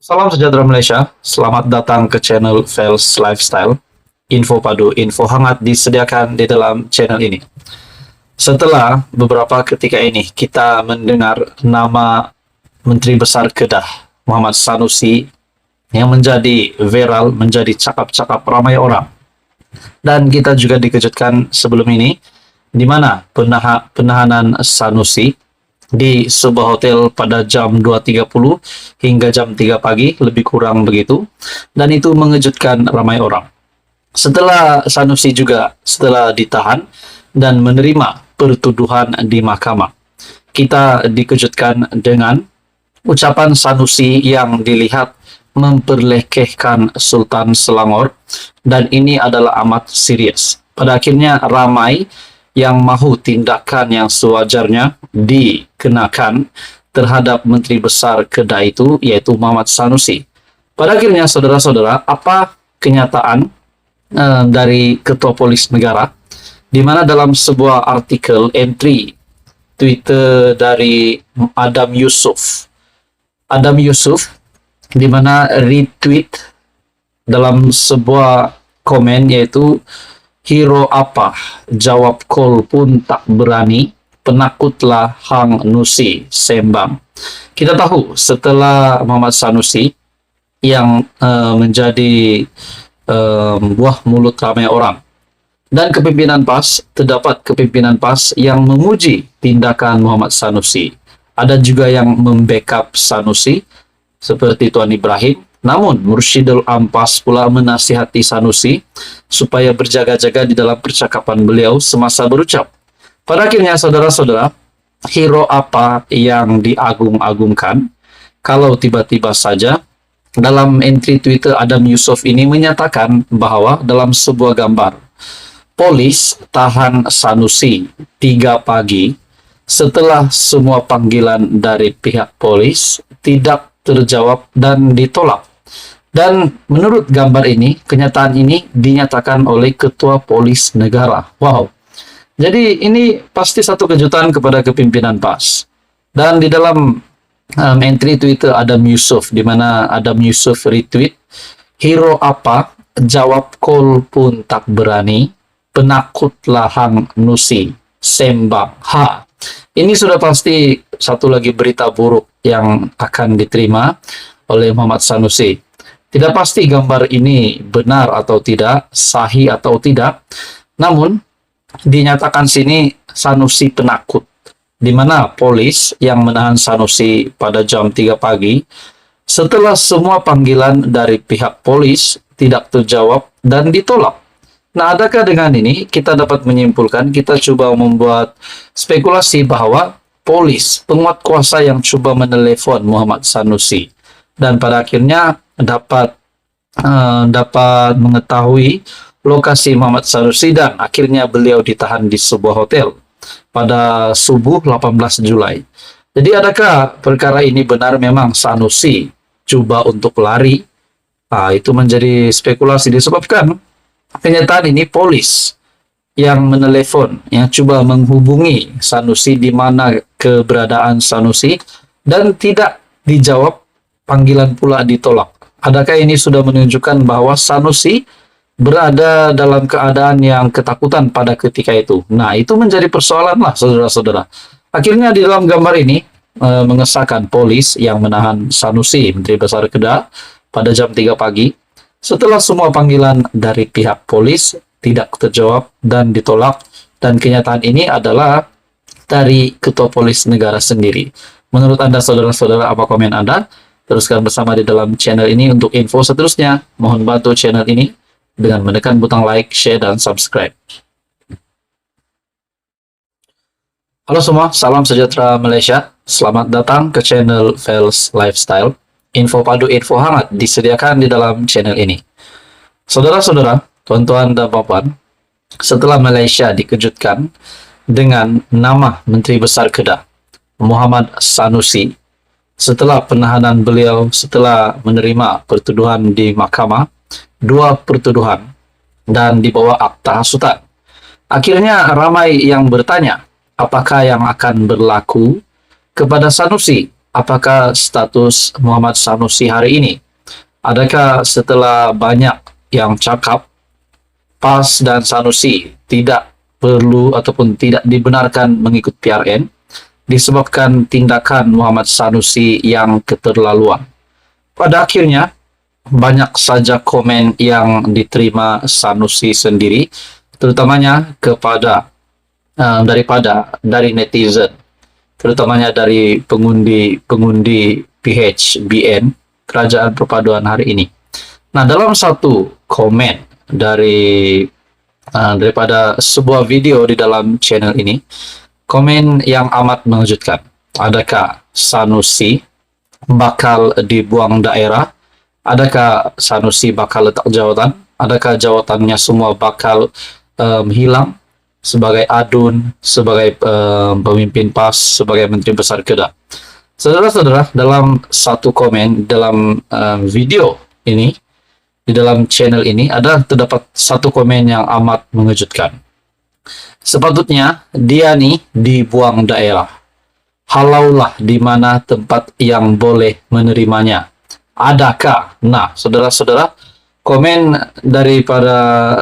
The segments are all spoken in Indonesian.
Salam sejahtera Malaysia, selamat datang ke channel Fels Lifestyle. Info padu, info hangat disediakan di dalam channel ini. Setelah beberapa ketika ini kita mendengar nama Menteri Besar Kedah, Muhammad Sanusi, yang menjadi viral, menjadi cakap-cakap ramai orang. Dan kita juga dikejutkan sebelum ini, di mana penahanan Sanusi di sebuah hotel pada jam 2.30 hingga jam 3 pagi, lebih kurang begitu. Dan itu mengejutkan ramai orang. Setelah Sanusi juga setelah ditahan dan menerima pertuduhan di mahkamah, kita dikejutkan dengan ucapan Sanusi yang dilihat memperlekehkan Sultan Selangor, dan ini adalah amat serius. Pada akhirnya ramai yang mahu tindakan yang sewajarnya dikenakan terhadap Menteri Besar Kedah itu, yaitu Muhammad Sanusi. Pada akhirnya, saudara-saudara, apa kenyataan dari Ketua Polis Negara, di mana dalam sebuah artikel entry Twitter dari Adam Yusuf, di mana retweet dalam sebuah komen, yaitu "Hero apa? Jawab call pun tak berani. Penakutlah Hang Nusi Sembang." Kita tahu setelah Muhammad Sanusi yang menjadi buah mulut ramai orang, dan kepimpinan PAS, terdapat kepimpinan PAS yang memuji tindakan Muhammad Sanusi. Ada juga yang membackup Sanusi seperti Tuan Ibrahim. Namun Mursyidul Ampas pula menasihati Sanusi supaya berjaga-jaga di dalam percakapan beliau semasa berucap. Pada akhirnya, saudara-saudara, hero apa yang diagung-agungkan kalau tiba-tiba saja dalam entry Twitter Adam Yusuf ini menyatakan bahwa dalam sebuah gambar, polis tahan Sanusi 3 pagi setelah semua panggilan dari pihak polis tidak terjawab dan ditolak. Dan menurut gambar ini, kenyataan ini dinyatakan oleh Ketua Polis Negara. Wow. Jadi ini pasti satu kejutan kepada kepimpinan PAS. Dan di dalam entry Twitter Adam Yusuf, di mana Adam Yusuf retweet, "Hero apa? Jawab call pun tak berani. Penakutlah Hang Nusi Sembang." Ini sudah pasti satu lagi berita buruk yang akan diterima oleh Muhammad Sanusi. Tidak pasti gambar ini benar atau tidak, sahih atau tidak. Namun dinyatakan sini Sanusi penakut, di mana polis yang menahan Sanusi pada jam 3 pagi setelah semua panggilan dari pihak polis tidak terjawab dan ditolak. Nah, adakah dengan ini kita dapat menyimpulkan, kita coba membuat spekulasi bahwa polis, penguat kuasa yang coba menelepon Muhammad Sanusi, dan pada akhirnya dapat mengetahui lokasi Muhammad Sanusi, dan akhirnya beliau ditahan di sebuah hotel pada subuh 18 Julai. Jadi adakah perkara ini benar memang Sanusi coba untuk lari? Itu menjadi spekulasi disebabkan kenyataan ini polis yang menelepon, yang coba menghubungi Sanusi di mana keberadaan Sanusi, dan tidak dijawab, panggilan pula ditolak. Adakah ini sudah menunjukkan bahwa Sanusi berada dalam keadaan yang ketakutan pada ketika itu? Nah, itu menjadi persoalan lah, saudara-saudara. Akhirnya di dalam gambar ini mengesahkan polis yang menahan Sanusi, Menteri Besar Kedah, pada jam 3 pagi setelah semua panggilan dari pihak polis tidak terjawab dan ditolak. Dan kenyataan ini adalah dari Ketua Polis Negara sendiri. Menurut Anda, saudara-saudara, apa komen Anda? Teruskan bersama di dalam channel ini untuk info seterusnya. Mohon bantu channel ini dengan menekan butang like, share, dan subscribe. Halo semua, salam sejahtera Malaysia. Selamat datang ke channel Fels Lifestyle. Info padu, info hangat disediakan di dalam channel ini. Saudara-saudara, tuan-tuan dan puan, setelah Malaysia dikejutkan dengan nama Menteri Besar Kedah, Muhammad Sanusi, setelah penahanan beliau, setelah menerima pertuduhan di mahkamah, 2 pertuduhan, dan dibawa akta hasutan. Akhirnya ramai yang bertanya, apakah yang akan berlaku kepada Sanusi? apakah status Muhammad Sanusi hari ini? Adakah setelah banyak yang cakap, PAS dan Sanusi tidak perlu ataupun tidak dibenarkan mengikut PRN disebabkan tindakan Muhammad Sanusi yang keterlaluan? Pada akhirnya, banyak saja komen yang diterima Sanusi sendiri, terutamanya dari netizen, terutamanya dari pengundi PHBN, Kerajaan Perpaduan hari ini. Nah, dalam satu komen daripada sebuah video di dalam channel ini, komen yang amat mengejutkan. Adakah Sanusi bakal dibuang daerah? Adakah Sanusi bakal letak jawatan? Adakah jawatannya semua bakal hilang sebagai adun, sebagai pemimpin PAS, sebagai Menteri Besar Kedah? Saudara-saudara, dalam satu komen dalam video ini, di dalam channel ini, terdapat satu komen yang amat mengejutkan. Sepatutnya dia nih dibuang daerah. Halaulah di mana tempat yang boleh menerimanya. Adakah? Nah, saudara-saudara, komen daripada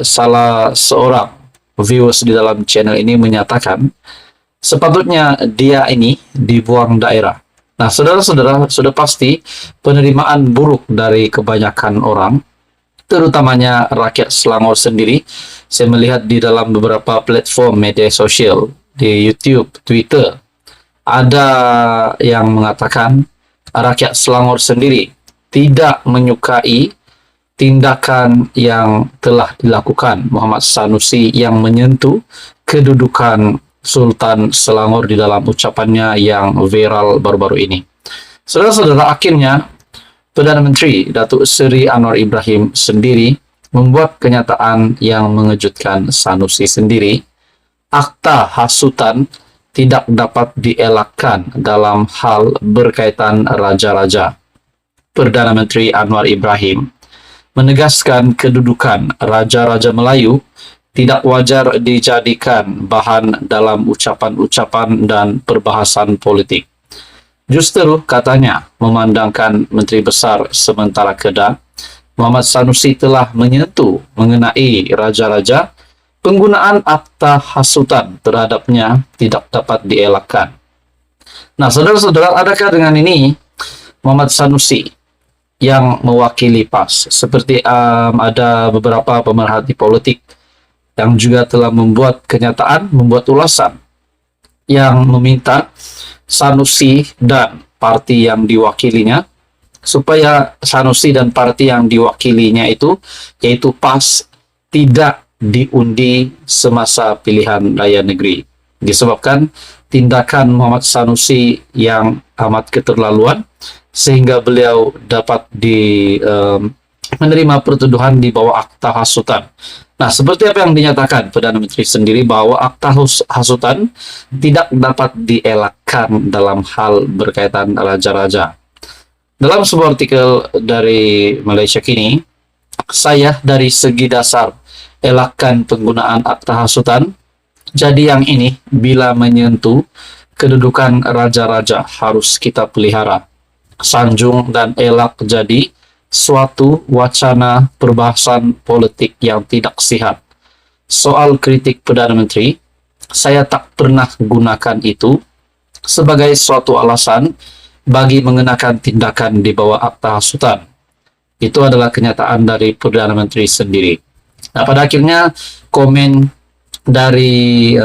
salah seorang viewers di dalam channel ini menyatakan, sepatutnya dia ini dibuang daerah. Nah, saudara-saudara, sudah pasti penerimaan buruk dari kebanyakan orang, terutamanya rakyat Selangor sendiri. Saya melihat di dalam beberapa platform media sosial, di YouTube, Twitter, ada yang mengatakan rakyat Selangor sendiri tidak menyukai tindakan yang telah dilakukan Muhammad Sanusi yang menyentuh kedudukan Sultan Selangor di dalam ucapannya yang viral baru-baru ini. Saudara-saudara, akhirnya Perdana Menteri Datuk Seri Anwar Ibrahim sendiri membuat kenyataan yang mengejutkan Sanusi sendiri. Akta hasutan tidak dapat dielakkan dalam hal berkaitan raja-raja. Perdana Menteri Anwar Ibrahim menegaskan kedudukan raja-raja Melayu tidak wajar dijadikan bahan dalam ucapan-ucapan dan perbahasan politik. Justru katanya, memandangkan Menteri Besar sementara Kedah, Muhammad Sanusi telah menyentuh mengenai raja-raja, penggunaan akta hasutan terhadapnya tidak dapat dielakkan. Nah, saudara-saudara, adakah dengan ini Muhammad Sanusi yang mewakili PAS, seperti ada beberapa pemerhati politik yang juga telah membuat kenyataan, membuat ulasan yang meminta Sanusi dan parti yang diwakilinya, supaya Sanusi dan parti yang diwakilinya itu, yaitu PAS, tidak diundi semasa pilihan raya negeri. Disebabkan tindakan Muhammad Sanusi yang amat keterlaluan, sehingga beliau dapat menerima pertuduhan di bawah akta hasutan. Nah, seperti apa yang dinyatakan Perdana Menteri sendiri, bahwa akta hasutan tidak dapat dielakkan dalam hal berkaitan raja-raja. Dalam sebuah artikel dari Malaysia Kini, saya dari segi dasar elakkan penggunaan akta hasutan. Jadi yang ini, bila menyentuh kedudukan raja-raja, harus kita pelihara, sanjung dan elak jadi suatu wacana perbahasan politik yang tidak sihat. Soal kritik Perdana Menteri, saya tak pernah gunakan itu sebagai suatu alasan bagi mengenakan tindakan di bawah akta hasutan. Itu adalah kenyataan dari Perdana Menteri sendiri. Nah, pada akhirnya komen dari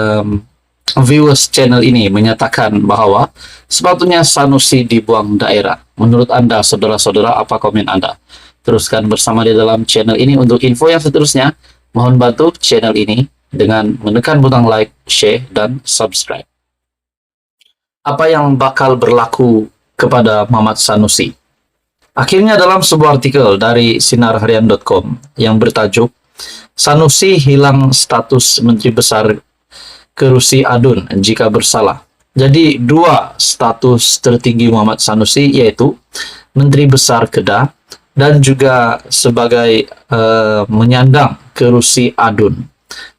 viewers channel ini menyatakan bahwa sepatutnya Sanusi dibuang daerah. Menurut Anda, saudara-saudara, apa komen Anda? Teruskan bersama di dalam channel ini. Untuk info yang seterusnya, mohon bantu channel ini dengan menekan butang like, share, dan subscribe. Apa yang bakal berlaku kepada Muhammad Sanusi? Akhirnya dalam sebuah artikel dari sinarharian.com yang bertajuk Sanusi hilang status Menteri Besar, kerusi adun jika bersalah. Jadi dua status tertinggi Muhammad Sanusi, yaitu Menteri Besar Kedah dan juga sebagai menyandang kerusi adun.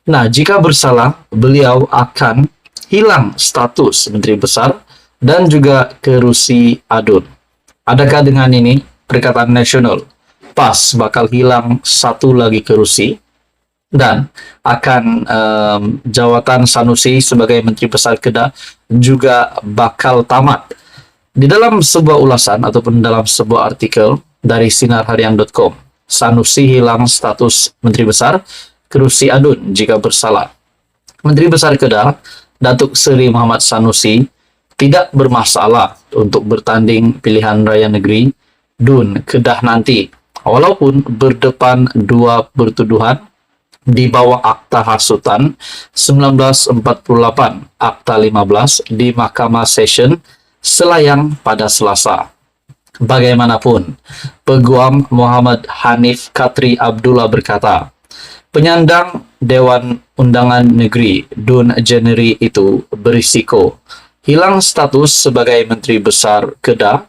Nah, jika bersalah, beliau akan hilang status Menteri Besar dan juga Kerusi Adun. Adakah dengan ini Perikatan Nasional PAS bakal hilang satu lagi kerusi dan akan jawatan Sanusi sebagai Menteri Besar Kedah juga bakal tamat? Di dalam sebuah ulasan ataupun dalam sebuah artikel dari sinarharian.com, Sanusi hilang status Menteri Besar, Kerusi Adun jika bersalah. Menteri Besar Kedah, Datuk Seri Muhammad Sanusi, tidak bermasalah untuk bertanding pilihan raya negeri DUN Kedah nanti, walaupun berdepan dua pertuduhan di bawah Akta Hasutan 1948 Akta 15 di Mahkamah Session Selayang pada Selasa. Bagaimanapun, Peguam Muhammad Hanif Katri Abdullah berkata, penyandang Dewan Undangan Negeri DUN Jeneri itu berisiko hilang status sebagai Menteri Besar Kedah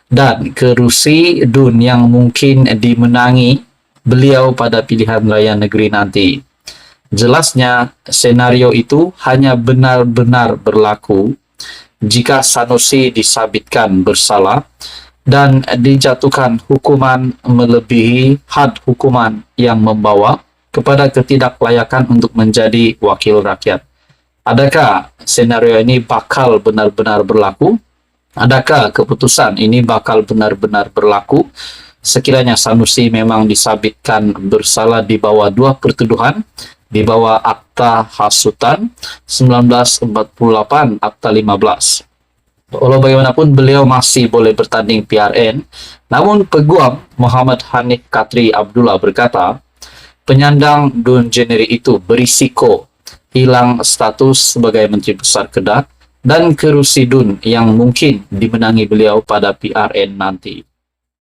dan kerusi DUN yang mungkin dimenangi beliau pada pilihan raya negeri nanti. Jelasnya, senario itu hanya benar-benar berlaku jika Sanusi disabitkan bersalah dan dijatuhkan hukuman melebihi had hukuman yang membawa kepada ketidaklayakan untuk menjadi wakil rakyat. Adakah senario ini bakal benar-benar berlaku? Adakah keputusan ini bakal benar-benar berlaku sekiranya Sanusi memang disabitkan bersalah di bawah dua pertuduhan, di bawah Akta Hasutan 1948 Akta 15. Walau bagaimanapun beliau masih boleh bertanding PRN, namun Peguam Muhammad Hanif Katri Abdullah berkata, penyandang DUN Jeneri itu berisiko hilang status sebagai Menteri Besar Kedah dan kerusi DUN yang mungkin dimenangi beliau pada PRN nanti.